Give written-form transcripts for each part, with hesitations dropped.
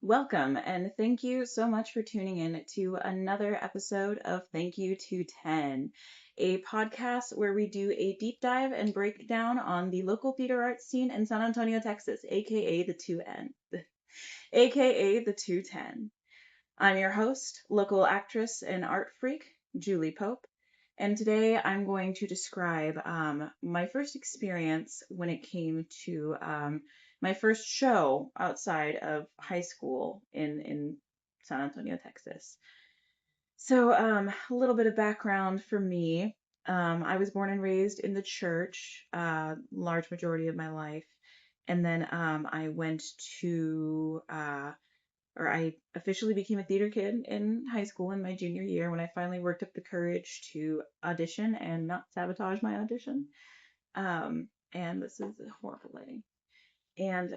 Welcome, and thank you so much for tuning in to another episode of Thank You to 10, a podcast where we do a deep dive and breakdown on the local theater arts scene in San Antonio, Texas, aka the 2N, aka the 210. I'm your host, local actress and art freak, Julie Pope, and today I'm going to describe my first experience when it came to my first show outside of high school in San Antonio, Texas. So, a little bit of background for me. I was born and raised in the church, large majority of my life. And then I went to or I officially became a theater kid in high school in my junior year when I finally worked up the courage to audition and not sabotage my audition. And this is a horrible lighting. And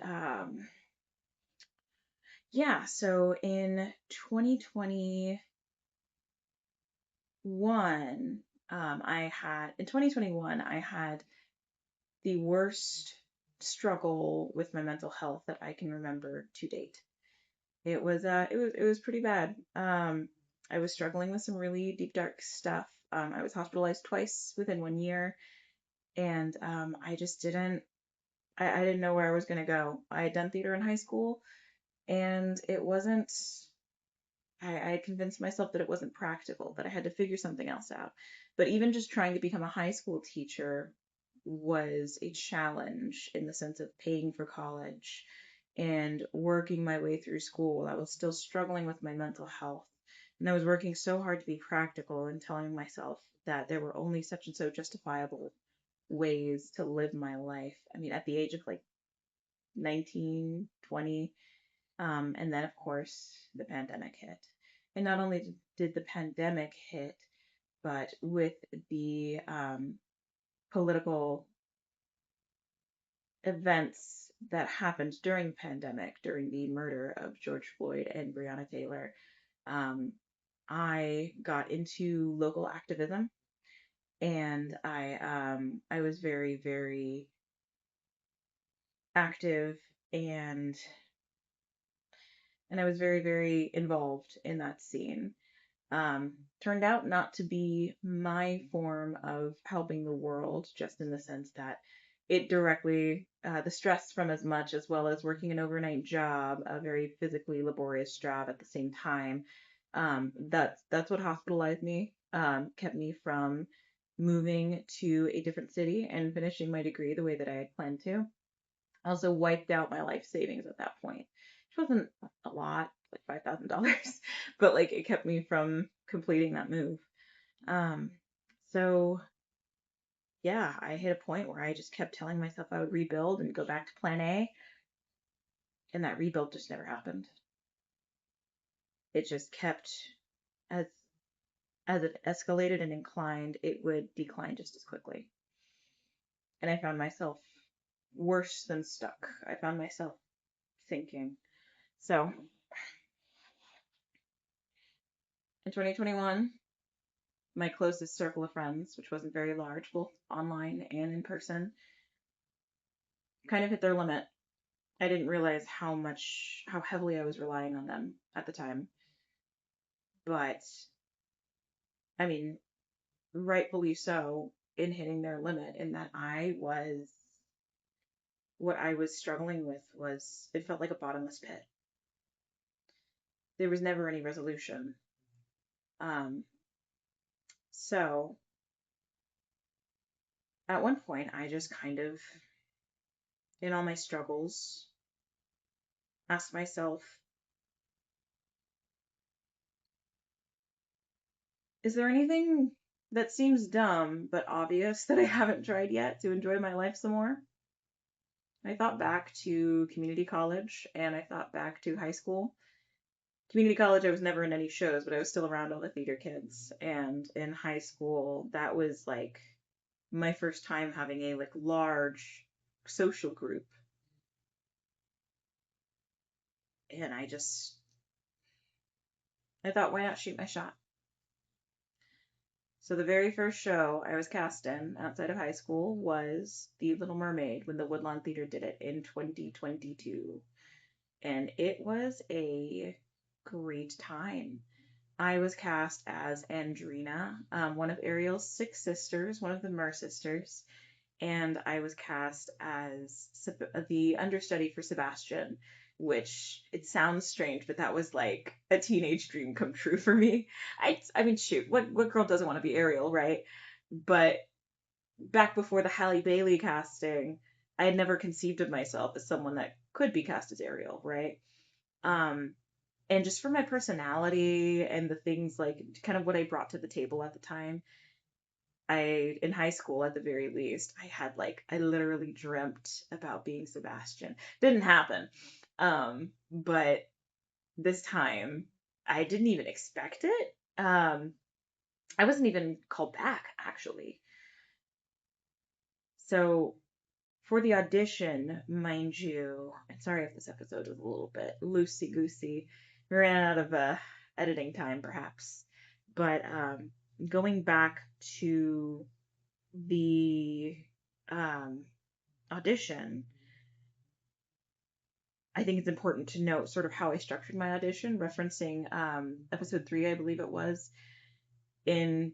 yeah, so in 2021, in 2021, I had the worst struggle with my mental health that I can remember to date. It was pretty bad. I was struggling with some really deep dark stuff. I was hospitalized twice within 1 year, and I didn't know where I was gonna go. I had done theater in high school, and it wasn't. I convinced myself that it wasn't practical, that I had to figure something else out. But even just trying to become a high school teacher was a challenge in the sense of paying for college and working my way through school. I was still struggling with my mental health. And I was working so hard to be practical and telling myself that there were only such and so justifiable ways to live my life. I mean, at the age of like 19, 20, and then, of course, the pandemic hit. And not only did the pandemic hit, but with the political events that happened during the pandemic, during the murder of George Floyd and Breonna Taylor, um, I got into local activism, and I was very, very active, and I was very, very involved in that scene. Turned out not to be my form of helping the world, just in the sense that it directly, the stress from as much as well as working an overnight job, a very physically laborious job at the same time. That's what hospitalized me, kept me from moving to a different city and finishing my degree the way that I had planned to. I also wiped out my life savings at that point, which wasn't a lot, like $5,000, but like it kept me from completing that move. Um, so yeah, I hit a point where I just kept telling myself I would rebuild and go back to plan A, and that rebuild just never happened. It just kept as it escalated and inclined, it would decline just as quickly. And I found myself worse than stuck. I found myself sinking. So in 2021, my closest circle of friends, which wasn't very large, both online and in person, kind of hit their limit. I didn't realize how heavily I was relying on them at the time. But, I mean, rightfully so in hitting their limit, in that what I was struggling with was, it felt like a bottomless pit. There was never any resolution. Um, so, at one point, I just kind of, in all my struggles, asked myself, is there anything that seems dumb but obvious that I haven't tried yet to enjoy my life some more? I thought back to community college and I thought back to high school. Community college, I was never in any shows, but I was still around all the theater kids. And in high school, that was like my first time having a like large social group. And I thought, why not shoot my shot? So the very first show I was cast in outside of high school was The Little Mermaid when the Woodlawn Theater did it in 2022. and it was a great time. I was cast as Andrina, one of Ariel's six sisters, one of the Mer sisters, and I was cast as the understudy for Sebastian, which it sounds strange, but that was like a teenage dream come true for me. I mean, shoot, what girl doesn't want to be Ariel, right? But back before the Halle Bailey casting, I had never conceived of myself as someone that could be cast as Ariel, right? Um, and just for my personality and the things like kind of what I brought to the table at the time, in high school at the very least, I had like, I literally dreamt about being Sebastian. Didn't happen. But this time I didn't even expect it. I wasn't even called back actually. So for the audition, mind you, and sorry if this episode was a little bit loosey goosey, we ran out of editing time perhaps, but going back to the um, audition, I think it's important to note sort of how I structured my audition, referencing episode 3, I believe it was, in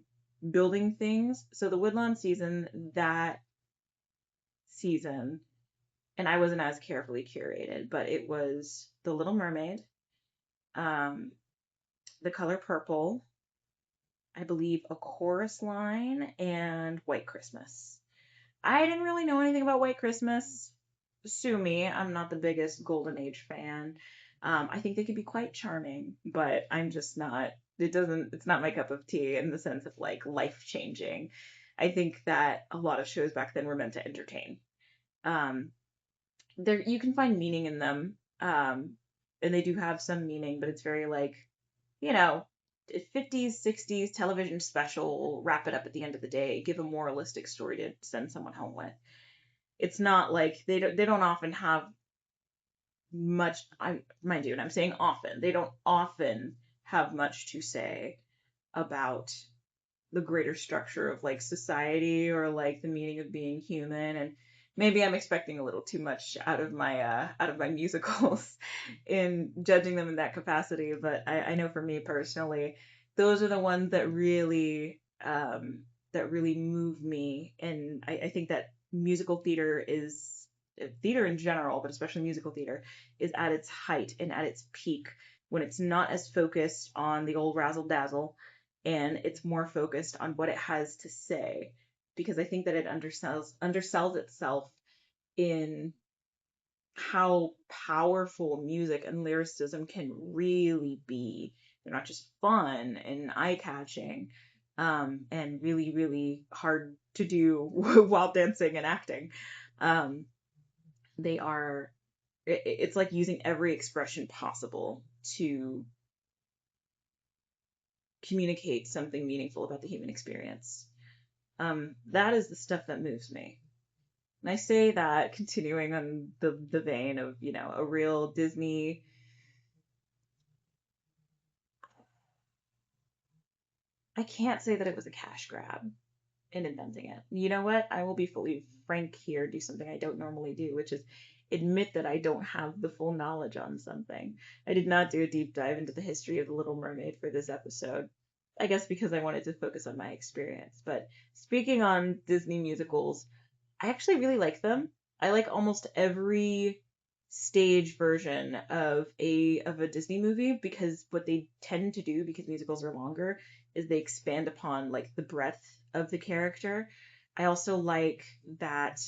building things. So the Woodlawn season, that season, and I wasn't as carefully curated, but it was The Little Mermaid, um, The Color Purple, I believe A Chorus Line, and White Christmas. I didn't really know anything about White Christmas. Sue me, I'm not the biggest Golden Age fan. I think they could be quite charming, but I'm just not. It's not my cup of tea in the sense of like life changing. I think that a lot of shows back then were meant to entertain. Um, there you can find meaning in them, and they do have some meaning, but it's very like, you know, 50s, 60s television special, wrap it up at the end of the day, give a moralistic story to send someone home with. It's not like they don't often have much. I mind you, and I'm saying often. They don't often have much to say about the greater structure of like society or like the meaning of being human. And maybe I'm expecting a little too much out of my musicals in judging them in that capacity, but I know for me personally, those are the ones that really move me. And I think that musical theater is theater in general, but especially musical theater, is at its height and at its peak when it's not as focused on the old razzle dazzle and it's more focused on what it has to say, because I think that it undersells itself in how powerful music and lyricism can really be. They're not just fun and eye catching, and really, really hard to do while dancing and acting. Um, they are, it's like using every expression possible to communicate something meaningful about the human experience. That is the stuff that moves me. And I say that continuing on the vein of, a real Disney. I can't say that it was a cash grab in inventing it. You know what? I will be fully frank here, do something I don't normally do, which is admit that I don't have the full knowledge on something. I did not do a deep dive into the history of The Little Mermaid for this episode. I guess because I wanted to focus on my experience. But speaking on Disney musicals, I actually really like them. I like almost every stage version of a Disney movie, because what they tend to do, because musicals are longer, is they expand upon like the breadth of the character. I also like that,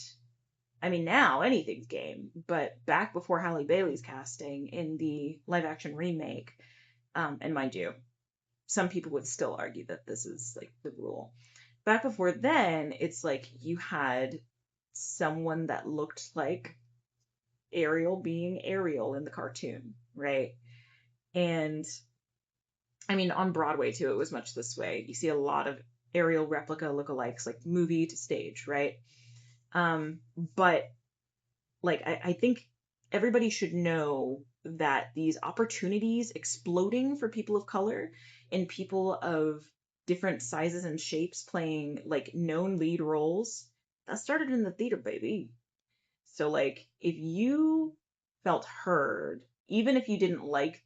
I mean, now anything's game, but back before Halle Bailey's casting in the live action remake, and mind you, some people would still argue that this is like the rule. Back before then, it's like you had someone that looked like Ariel being Ariel in the cartoon, right? And I mean, on Broadway too, it was much this way. You see a lot of Ariel replica lookalikes, like movie to stage, right? But like, I think everybody should know that these opportunities exploding for people of color and people of different sizes and shapes playing like known lead roles, that started in the theater, baby. So like, if you felt heard even if you didn't like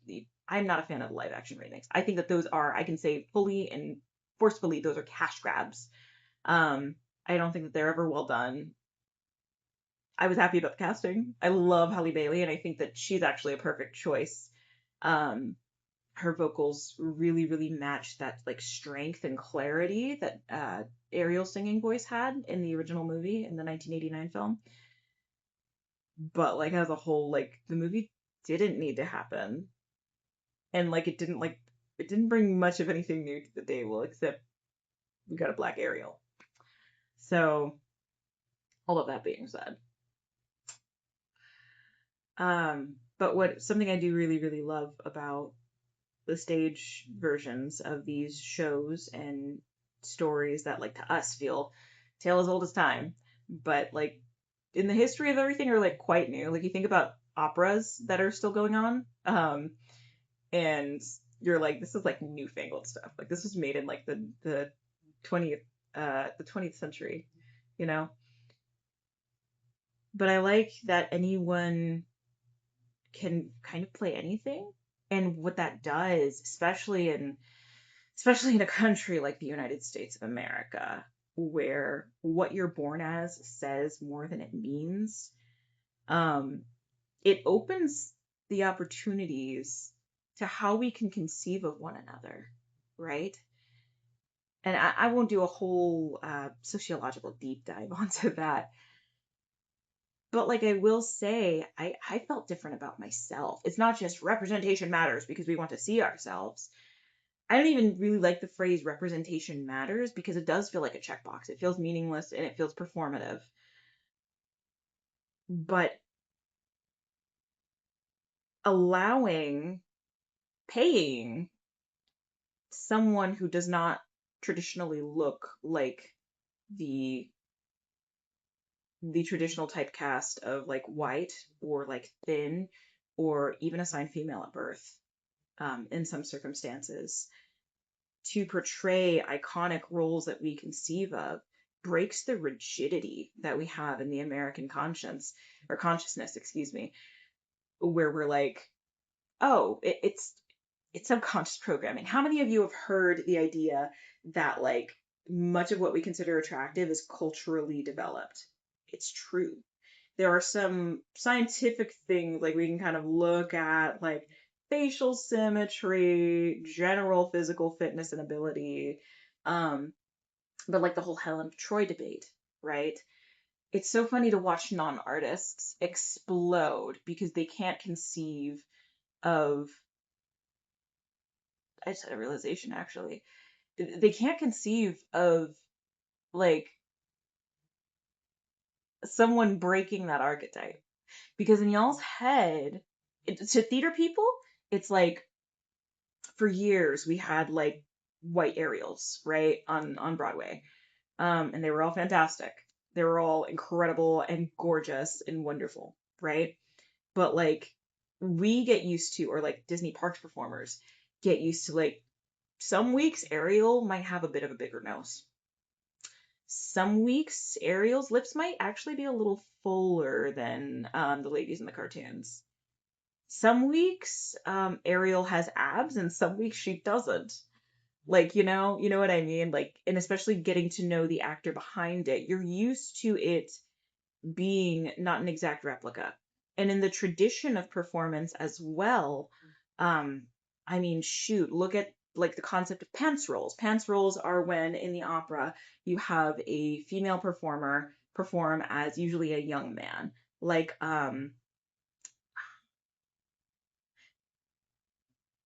I'm not a fan of the live action remakes. I think that those are, I can say fully and forcefully, those are cash grabs. Um, I don't think that they're ever well done. I was happy about the casting. I love Halle Bailey, and I think that she's actually a perfect choice. Um, her vocals really, really match that like strength and clarity that Ariel's singing voice had in the original movie in the 1989 film. But like as a whole, like the movie didn't need to happen, and like it didn't bring much of anything new to the table except we got a black Ariel. So all of that being said, but what something I do really, really love about the stage versions of these shows and stories that like to us feel tale as old as time, but like in the history of everything are like quite new. Like you think about operas that are still going on, and you're like, this is like newfangled stuff. Like this was made in like the 20th the 20th century, you know. But I like that anyone can kind of play anything, and what that does, especially in a country like the United States of America, where what you're born as says more than it means. Um, it opens the opportunities to how we can conceive of one another, right? And I won't do a whole sociological deep dive onto that, but like I will say, I felt different about myself. It's not just representation matters because we want to see ourselves. I don't even really like the phrase representation matters because it does feel like a checkbox. It feels meaningless and it feels performative. But allowing, paying someone who does not traditionally look like the the traditional typecast of like white or like thin or even assigned female at birth, in some circumstances, to portray iconic roles that we conceive of breaks the rigidity that we have in the American conscience or consciousness, excuse me, where we're like, oh, it's subconscious programming. How many of you have heard the idea that like much of what we consider attractive is culturally developed? It's true. There are some scientific things like we can kind of look at, like facial symmetry, general physical fitness and ability, um, but like the whole Helen of Troy debate, right? It's so funny to watch non-artists explode because they can't conceive of, I just had a realization actually. They can't conceive of like someone breaking that archetype. Because in y'all's head, to theater people, it's like for years we had like white Ariels, right, on Broadway. And they were all fantastic. They were all incredible and gorgeous and wonderful, right? But like we get used to, or like Disney Parks performers get used to, like some weeks Ariel might have a bit of a bigger nose. Some weeks Ariel's lips might actually be a little fuller than the ladies in the cartoons. Some weeks Ariel has abs and some weeks she doesn't. Like, you know what I mean? Like, and especially getting to know the actor behind it, you're used to it being not an exact replica. And in the tradition of performance as well, um, I mean, shoot, look at like the concept of pants rolls. Pants rolls are when in the opera you have a female performer perform as usually a young man. Like,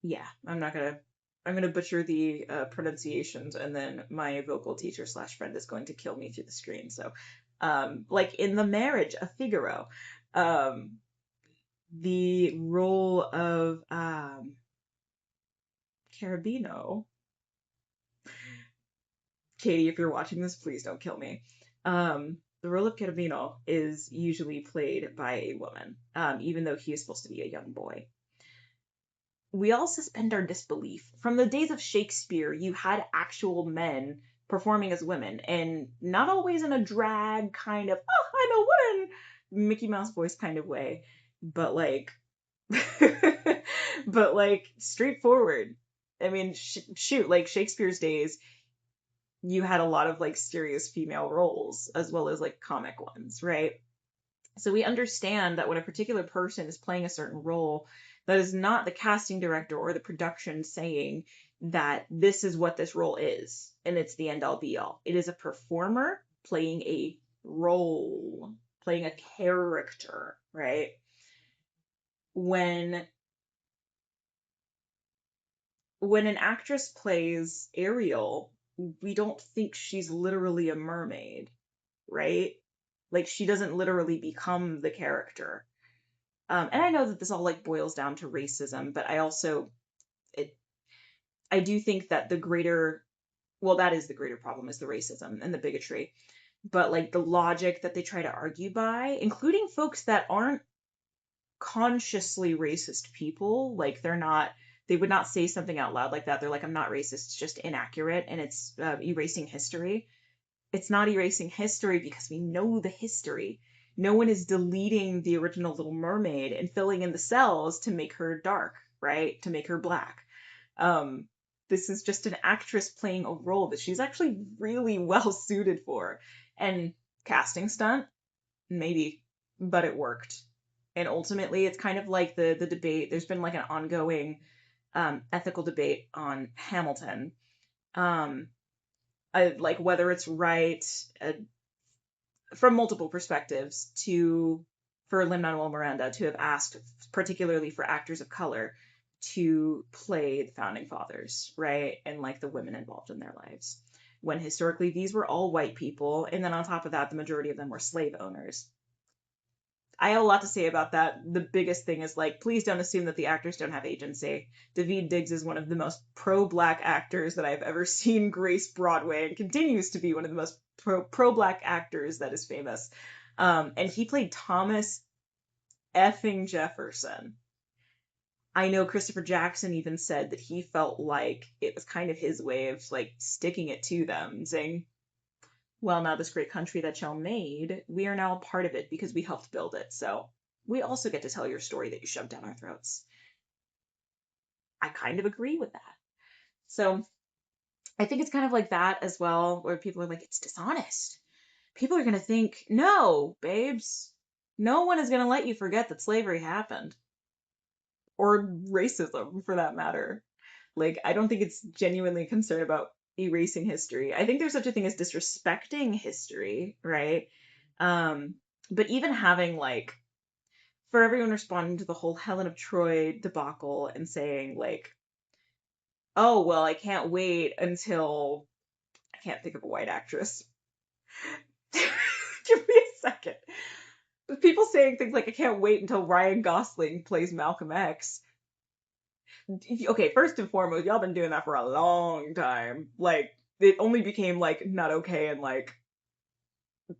yeah, I'm gonna butcher the pronunciations, and then my vocal teacher slash friend is going to kill me through the screen. So, like in The Marriage of Figaro, um, the role of Carabino. Katie, if you're watching this, please don't kill me. The role of Carabino is usually played by a woman, even though he is supposed to be a young boy. We all suspend our disbelief. From the days of Shakespeare, you had actual men performing as women, and not always in a drag kind of, oh, I'm a woman, Mickey Mouse voice kind of way, but like But like straightforward. I mean, shoot, like Shakespeare's days, you had a lot of like serious female roles as well as like comic ones, right? So we understand that when a particular person is playing a certain role, that is not the casting director or the production saying that this is what this role is and it's the end all be all. It is a performer playing a role, playing a character, right? When an actress plays Ariel, we don't think she's literally a mermaid, right? Like she doesn't literally become the character. And I know that this all like boils down to racism, but I also it I do think that the greater, well, that is the greater problem, is the racism and the bigotry. But like the logic that they try to argue by, including folks that aren't consciously racist people, like they would not say something out loud like that. They're like, I'm not racist, it's just inaccurate and it's erasing history. It's not erasing history because we know the history. No one is deleting the original Little Mermaid and filling in the cells to make her dark, right? To make her black. Um, this is just an actress playing a role that she's actually really well suited for. And casting stunt, maybe, but it worked. And ultimately, it's kind of like the debate. There's been like an ongoing ethical debate on Hamilton. Um, like whether it's right from multiple perspectives to for Lin-Manuel Miranda to have asked, particularly for actors of color, to play the founding fathers, right? And like the women involved in their lives. When historically these were all white people, and then on top of that, the majority of them were slave owners. I have a lot to say about that. The biggest thing is like, please don't assume that the actors don't have agency. Daveed Diggs is one of the most pro-black actors that I've ever seen grace Broadway, and continues to be one of the most pro-black actors that is famous. And he played Thomas effing Jefferson. I know Christopher Jackson even said that he felt like it was kind of his way of like sticking it to them, saying, well, now this great country that y'all made, we are now a part of it because we helped build it. So we also get to tell your story that you shoved down our throats. I kind of agree with that. So I think it's kind of like that as well, where people are like, it's dishonest. People are going to think, no, babes, no one is going to let you forget that slavery happened, or racism for that matter. Like, I don't think it's genuinely concerned about erasing history. I think there's such a thing as disrespecting history, right? Um, but even having like, for everyone responding to the whole Helen of Troy debacle and saying like, oh well, I can't wait until, I can't think of a white actress. Give me a second. People saying things like, I can't wait until Ryan Gosling plays Malcolm X. Okay, first and foremost, y'all been doing that for a long time. Like, it only became like not okay in like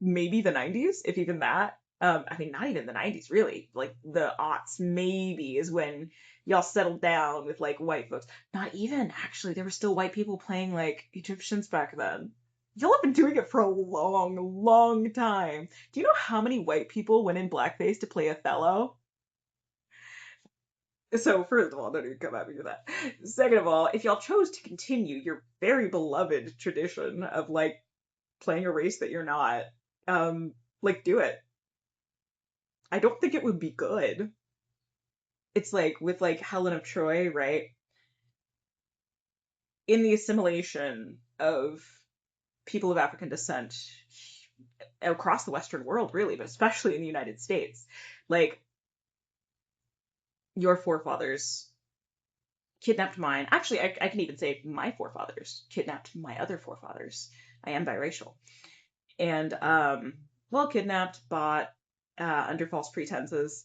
maybe the 90s, if even that. I mean, not even the 90s, really. Like the aughts, maybe, is when y'all settled down with like white folks. Not even, actually. There were still white people playing like Egyptians back then. Y'all have been doing it for a long, long time. Do you know how many white people went in blackface to play Othello? So, first of all, don't even come at me with that. Second of all, if y'all chose to continue your very beloved tradition of like playing a race that you're not, um, like do it. I don't think it would be good. It's like with like Helen of Troy, right? In the assimilation of people of African descent across the Western world, really, but especially in the United States, like your forefathers kidnapped mine. Actually, I can even say my forefathers kidnapped my other forefathers. I am biracial. And, well, kidnapped, bought, under false pretenses,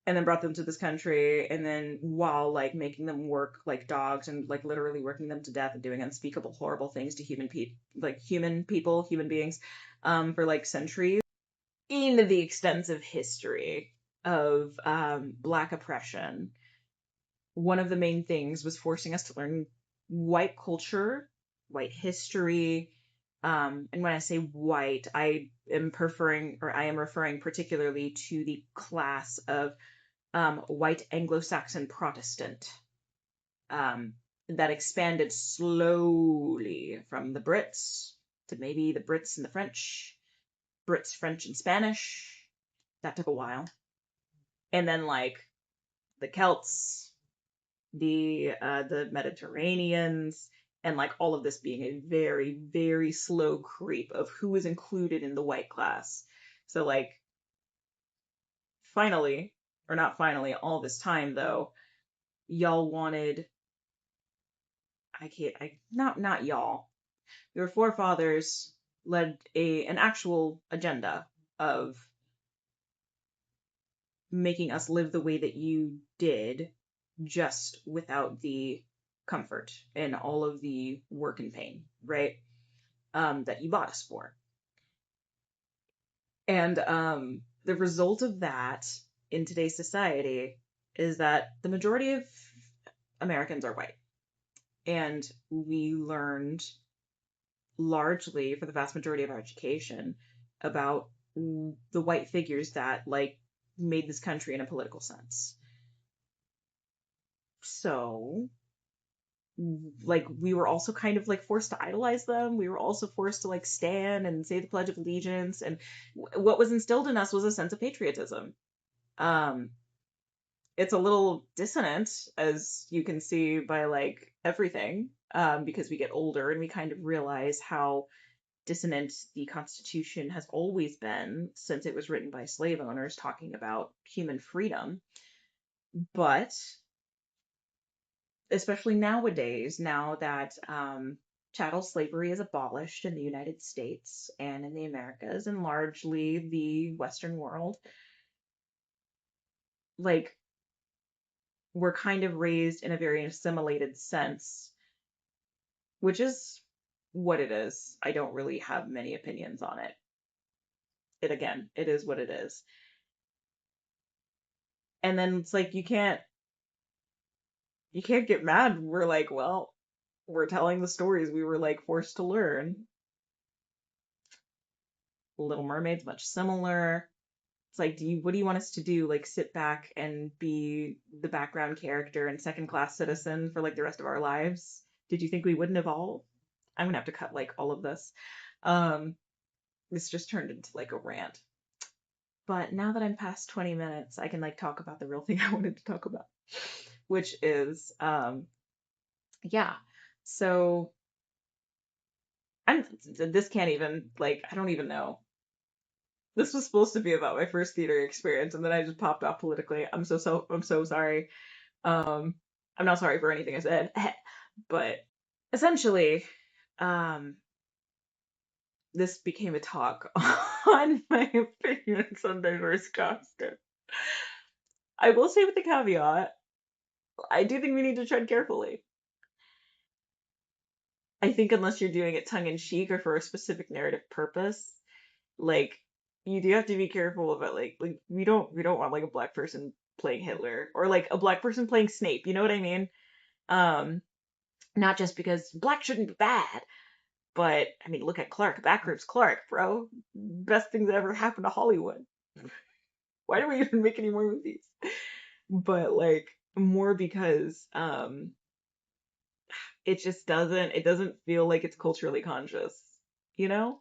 and then brought them to this country, and then while like making them work like dogs and like literally working them to death and doing unspeakable horrible things to human beings, for like centuries, into the extensive history of black oppression. One of the main things was forcing us to learn white culture, white history. And when I say white, I am referring particularly to the class of white Anglo-Saxon Protestant, um, that expanded slowly from the Brits to maybe the Brits and the French, Brits, French, and Spanish. That took a while. And then like the Celts, the Mediterraneans, and like all of this being a very, very slow creep of who is included in the white class. So like finally, or not finally, all this time though, y'all wanted not y'all. Your forefathers led an actual agenda of making us live the way that you did, just without the comfort and all of the work and pain, right? That you bought us for. And the result of that in today's society is that the majority of Americans are white. And we learned largely, for the vast majority of our education, about the white figures that like made this country in a political sense. So like we were also kind of like forced to idolize them. We were also forced to like stand and say the Pledge of Allegiance, and what was instilled in us was a sense of patriotism. Um, it's a little dissonant, as you can see by like everything, because we get older and we kind of realize how dissonant the Constitution has always been since it was written by slave owners talking about human freedom. But especially nowadays, now that chattel slavery is abolished in the United States and in the Americas and largely the Western world, like we're kind of raised in a very assimilated sense, which is what it is. I don't really have many opinions on it. It is what it is. And then it's like you can't get mad. We're like, well, we're telling the stories we were like forced to learn. Little Mermaid's much similar. It's like, what do you want us to do? Like sit back and be the background character and second class citizen for like the rest of our lives? Did you think we wouldn't evolve? I'm gonna have to cut like all of this. Um, this just turned into like a rant. But now that I'm past 20 minutes, I can like talk about the real thing I wanted to talk about, which is yeah. So I'm this can't even like I don't even know. This was supposed to be about my first theater experience, and then I just popped off politically. I'm so sorry. Um, I'm not sorry for anything I said, but essentially, um, this became a talk on my opinions on diverse casting. I will say with the caveat, I do think we need to tread carefully. I think unless you're doing it tongue in cheek or for a specific narrative purpose, like you do have to be careful about like we don't want like a black person playing Hitler or like a black person playing Snape. You know what I mean? Um, not just because black shouldn't be bad, but I mean look at Clark, Backroom's Clark, bro. Best thing that ever happened to Hollywood. Why do we even make any more movies? But like more because it doesn't feel like it's culturally conscious, you know?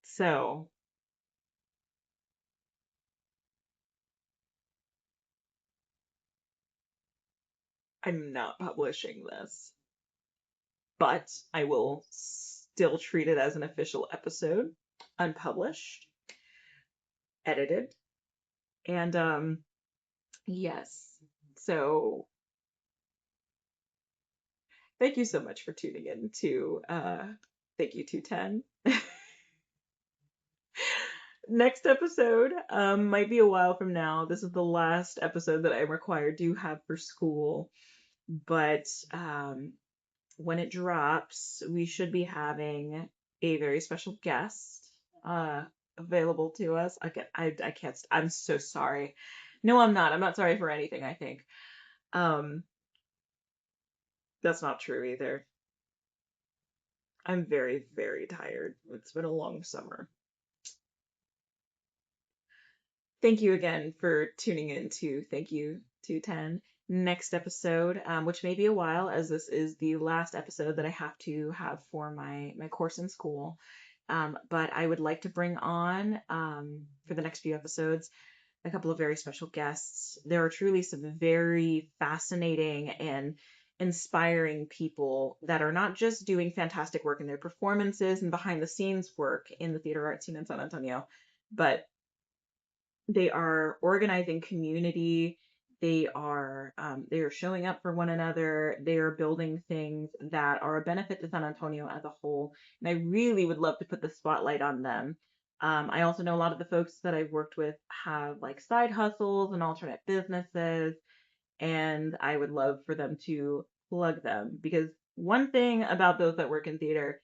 So I'm not publishing this, but I will still treat it as an official episode, unpublished, edited, and yes. So thank you so much for tuning in to Thank You 210. Next episode might be a while from now. This is the last episode that I'm required to have for school, but when it drops, we should be having a very special guest available to us. I can't. I'm so sorry. No, I'm not. I'm not sorry for anything. I think. Um, that's not true either. I'm very, very tired. It's been a long summer. Thank you again for tuning in to Thank You 210. Next episode, which may be a while, as this is the last episode that I have to have for my course in school. But I would like to bring on, for the next few episodes, a couple of very special guests. There are truly some very fascinating and inspiring people that are not just doing fantastic work in their performances and behind the scenes work in the theater art scene in San Antonio, but they are organizing community. They are showing up for one another. They are building things that are a benefit to San Antonio as a whole, and I really would love to put the spotlight on them. I also know a lot of the folks that I've worked with have like side hustles and alternate businesses, and I would love for them to plug them, because one thing about those that work in theater,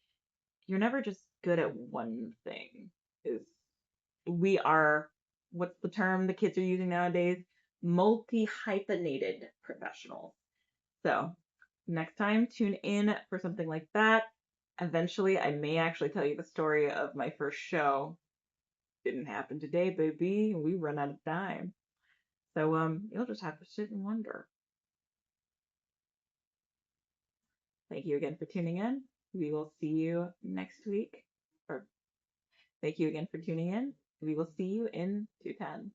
you're never just good at one thing. Is we are, what's the term the kids are using nowadays? Multi hyphenated professionals. So next time, tune in for something like that. Eventually, I may actually tell you the story of my first show. Didn't happen today, baby. We run out of time. So you'll just have to sit and wonder. Thank you again for tuning in. We will see you next week. Or thank you again for tuning in. We will see you in 210.